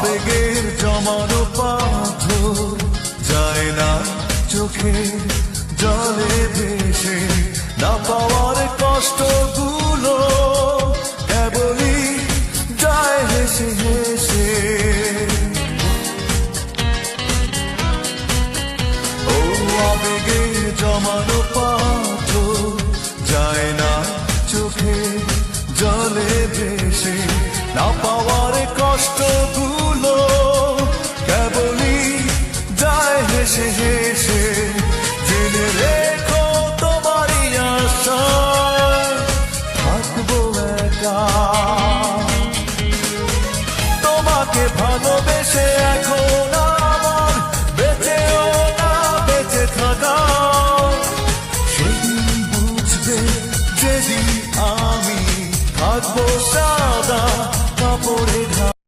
আবেগের জমানো পাথর যায় না চোখে জলে ভেসে, না পাওয়ার কষ্টগুলো কেবলই যায় হেসে হেসে। ও আবেগের জমানো পাথর যায় না চোখে জলে ভেসে, না পাওয়ার কষ্টগুলো কেবলই যায় হেসে হেসে। জেনে রেখো তোমারই আশায় থাকবো একা, তোমাকে ভালোবেসে